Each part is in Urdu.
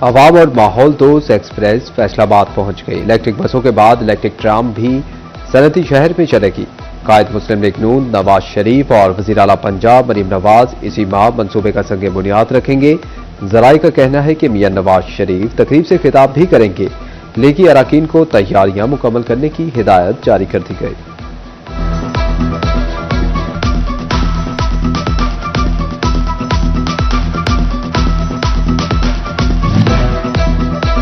عوام اور ماحول دوست ایکسپریس فیصلاباد پہنچ گئی۔ الیکٹرک بسوں کے بعد الیکٹرک ٹرام بھی صنعتی شہر میں چلے گی۔ قائد مسلم لیگ نون نواز شریف اور وزیر اعلیٰ پنجاب مریم نواز اسی ماہ منصوبے کا سنگ بنیاد رکھیں گے۔ ذرائع کا کہنا ہے کہ میاں نواز شریف تقریب سے خطاب بھی کریں گے، لیگی اراکین کو تیاریاں مکمل کرنے کی ہدایت جاری کر دی گئی۔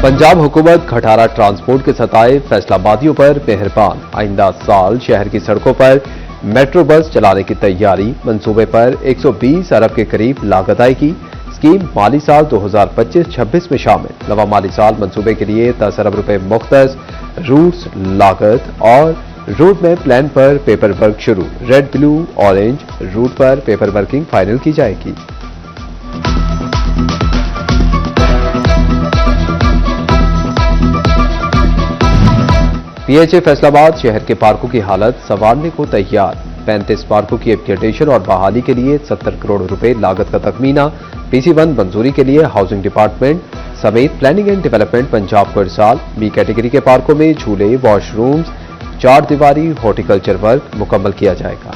پنجاب حکومت کھٹارہ ٹرانسپورٹ کے ستائے فیصلہ آبادیوں پر مہربان۔ آئندہ سال شہر کی سڑکوں پر میٹرو بس چلانے کی تیاری۔ منصوبے پر 120 ارب کے قریب لاگت آئے گی۔ اسکیم مالی سال 2025-26 میں شامل۔ نواں مالی سال منصوبے کے لیے 10 ارب روپے مختص۔ روٹس لاگت اور روٹ میں پلان پر پیپر ورک شروع۔ ریڈ بلو اورنج روٹ پر پیپر ورکنگ فائنل کی جائے گی۔ پی ایچ اے فیصلہ آباد شہر کے پارکوں کی حالت سنوارنے کو تیار۔ 35 پارکوں کی اپگریڈیشن اور بحالی کے لیے 70 کروڑ روپے لاگت کا تخمینہ۔ پی سی 1 منظوری کے لیے ہاؤسنگ ڈپارٹمنٹ سمیت پلاننگ اینڈ ڈیولپمنٹ پنجاب کو ارسال۔ بی کیٹیگری کے پارکوں میں جھولے، واش رومز، 4 دیواری ہارٹیکلچر ورک مکمل کیا جائے گا۔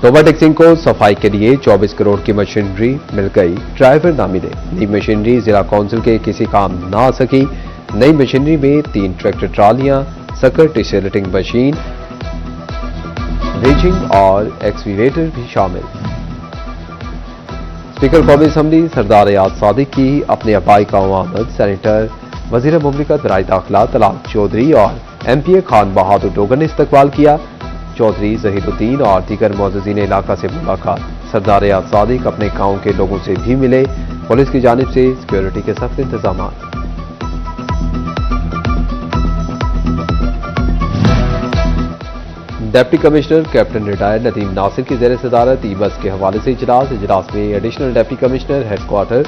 توبہ ٹیکسنگ کو صفائی کے لیے 24 کروڑ کی مشینری مل گئی، ڈرائیور نہ ملے۔ نئی مشینری ضلع کونسل کے کسی کام نہ آ سکی۔ نئی مشینری میں 3 ٹریکٹر ٹرالیاں، سکر ڈیسیلٹنگ مشین، ریجنگ اور ایکسکیویٹر بھی شامل۔ اسپیکر قومی اسمبلی سردار ایاز صادق کی اپنے آبائی گاؤں آمد۔ سینیٹر وزیر مملکت برائے داخلہ طلال چودھری اور ایم پی اے خان بہادر ڈوگر نے استقبال کیا۔ چودھری ظہیر الدین اور دیگر معززین علاقہ سے ملاقات۔ سردار ایاز صادق اپنے گاؤں کے لوگوں سے بھی ملے۔ پولیس کی جانب سے سیکیورٹی کے سخت انتظامات۔ Deputy commissioner captain retired Nadeem Nasir کی زیر صدارت ای بس کے حوالے سے اجلاس میں additional deputy commissioner headquarter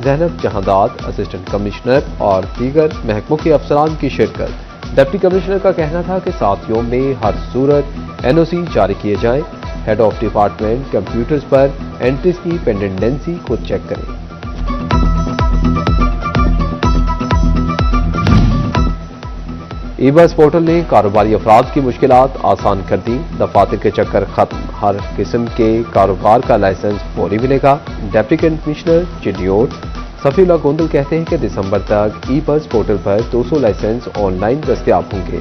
Zainab Jahandad, assistant commissioner اور دیگر محکموں کے افسران کی شرکت۔ ڈپٹی کمشنر کا کہنا تھا کہ 7 یوم میں ہر صورت این او سی جاری کیے جائیں۔ ہیڈ آف ڈپارٹمنٹ کمپیوٹرز پر انٹریز کی پینڈنسی خود چیک کریں۔ ای بس پورٹل نے کاروباری افراد کی مشکلات آسان کر دی۔ دفاتر کے چکر ختم۔ ہر قسم کے کاروبار کا لائسنس فوری ملے گا۔ Deputy commissioner Chiniot Safiullah Gondal کہتے ہیں کہ دسمبر تک ای بس پورٹل پر 200 لائسنس آن لائن دستیاب ہوں گے۔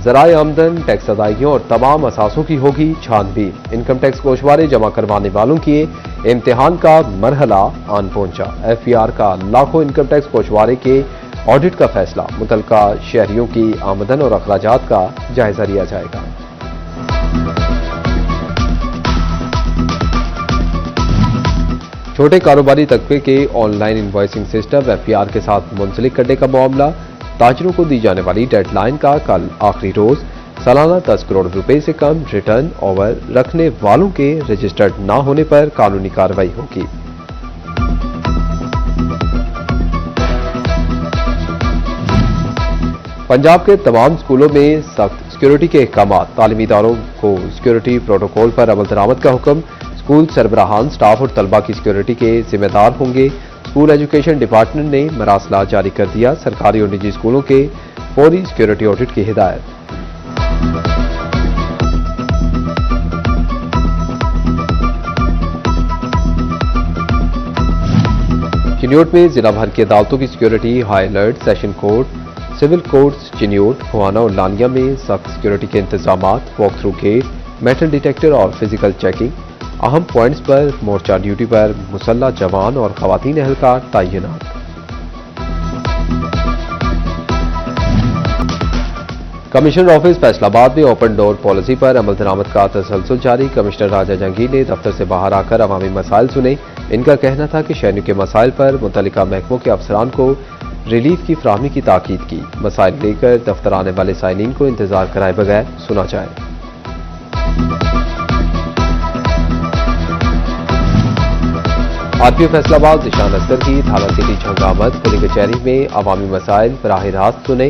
ذرائع آمدن ٹیکس ادائیگیوں اور تمام اثاثوں کی ہوگی چھان بین۔ انکم ٹیکس گوشوارے جمع کروانے والوں کے امتحان کا مرحلہ آن پہنچا۔ ایف ای آر کا لاکھوں انکم ٹیکس گوشوارے کے آڈٹ کا فیصلہ۔ متعلقہ شہریوں کی آمدن اور اخراجات کا جائزہ لیا جائے گا۔ چھوٹے کاروباری طبقے کے online invoicing system F E R کے ساتھ منسلک کرنے کا معاملہ۔ تاجروں کو دی جانے والی ڈیڈ لائن کا کل آخری روز۔ سالانہ 10 کروڑ روپے سے کم ریٹرن اوور رکھنے والوں کے رجسٹرڈ نہ ہونے پر قانونی کارروائی ہوگی۔ پنجاب کے تمام اسکولوں میں سخت سیکیورٹی کے احکامات۔ تعلیمی اداروں کو سیکیورٹی پروٹوکول پر عمل درآمد کا حکم۔ اسکول سربراہان سٹاف اور طلبہ کی سیکیورٹی کے ذمہ دار ہوں گے۔ اسکول ایجوکیشن ڈپارٹمنٹ نے مراسلہ جاری کر دیا۔ سرکاری اور نجی اسکولوں کے فوری سیکیورٹی آڈٹ کی ہدایت۔ چنیوٹ میں ضلع بھر کی عدالتوں کی security high alert. Session court, civil courts Chiniot, کھوانا اور لانیہ میں سخت سیکیورٹی کے انتظامات۔ Walk through gate, metal detector اور فزیکل چیکنگ۔ اہم پوائنٹس پر مورچہ ڈیوٹی پر مسلح جوان اور خواتین اہلکار تعینات۔ کمشنر آفس فیصلہ آباد میں اوپن ڈور پالیسی پر عمل درآمد کا تسلسل جاری۔ کمشنر راجہ جہانگیر نے دفتر سے باہر آ کر عوامی مسائل سنے۔ ان کا کہنا تھا کہ شہریوں کے مسائل پر متعلقہ محکموں کے افسران کو ریلیف کی فراہمی کی تاکید کی۔ مسائل لے کر دفتر آنے والے سائلین کو انتظار کرائے بغیر سنا جائے۔ آر پی او فیصلہ آباد ذیشان اختر کی تھانہ سٹی جھنگ آمد۔ پولیس کچہری میں عوامی مسائل براہ راست سنے۔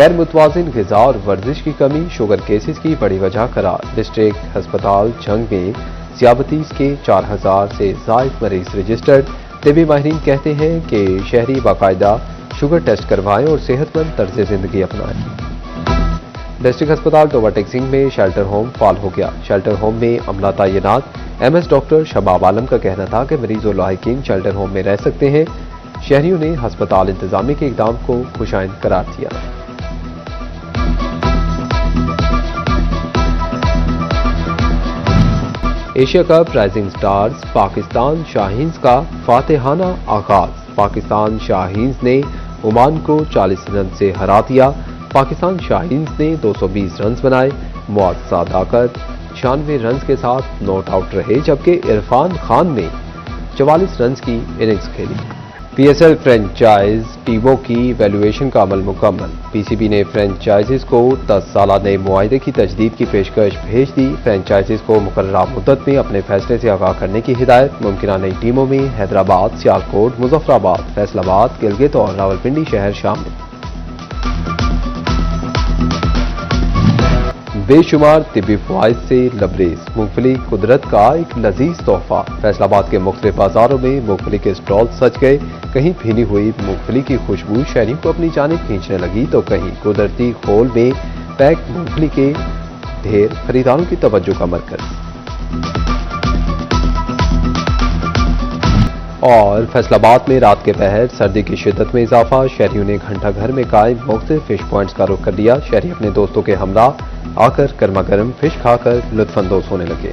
غیر متوازن غذا اور ورزش کی کمی شوگر کیسز کی بڑی وجہ قرار۔ ڈسٹرکٹ ہسپتال جنگ میں ذیابیطس کے 4000 سے زائد مریض رجسٹرڈ۔ طبی ماہرین کہتے ہیں کہ شہری باقاعدہ شوگر ٹیسٹ کروائیں اور صحت مند طرز زندگی اپنائیں۔ ڈسٹرکٹ ہسپتال ٹوبہ ٹیکسنگ میں شیلٹر ہوم فعال ہو گیا۔ شیلٹر ہوم میں عملہ تعینات۔ ایم ایس ڈاکٹر شباب عالم کا کہنا تھا کہ مریض اور لاحقین شیلٹر ہوم میں رہ سکتے ہیں۔ شہریوں نے ہسپتال انتظامیہ کے اقدام کو خوشائند قرار دیا۔ Asia cup rising stars Pakistan Shaheens کا فاتحانہ آغاز۔ پاکستان شاہینز نے عمان کو 40 رن سے ہرا دیا۔ پاکستان شاہینز نے 220 رنز بنائے۔ معاذ صداقت 96 رنز کے ساتھ ناٹ آؤٹ رہے، جبکہ عرفان خان نے 44 رنز کی اننگز کھیلی۔ پی ایس ایل فرنچائز ٹیموں کی ویلیویشن کا عمل مکمل۔ پی سی بی نے فرنچائزز کو 10 سالہ نئے معاہدے کی تجدید کی پیشکش بھیج دی۔ فرنچائزز کو مقررہ مدت میں اپنے فیصلے سے آگاہ کرنے کی ہدایت۔ ممکنہ نئی ٹیموں میں حیدرآباد، سیالکوٹ، مظفر آباد، فیصل آباد، گلگت اور راولپنڈی شہر شامل۔ بے شمار طبی فوائد سے لبریز مونگ پھلی قدرت کا ایک لذیذ تحفہ۔ فیصل آباد کے مختلف بازاروں میں مونگ پھلی کے اسٹال سج گئے۔ کہیں بھینی ہوئی مونگ پھلی کی خوشبو شہریوں کو اپنی جانب کھینچنے لگی تو کہیں قدرتی کھول میں پیک مونگ پھلی کے ڈھیر خریداروں کی توجہ کا مرکز۔ اور فیصل آباد میں رات کے پہر سردی کی شدت میں اضافہ۔ شہریوں نے گھنٹہ گھر میں قائم مختلف فش پوائنٹس کا رخ کر لیا۔ شہری اپنے دوستوں کے ہمراہ آ کر گرما گرم فش کھا کر لطف اندوز ہونے لگے۔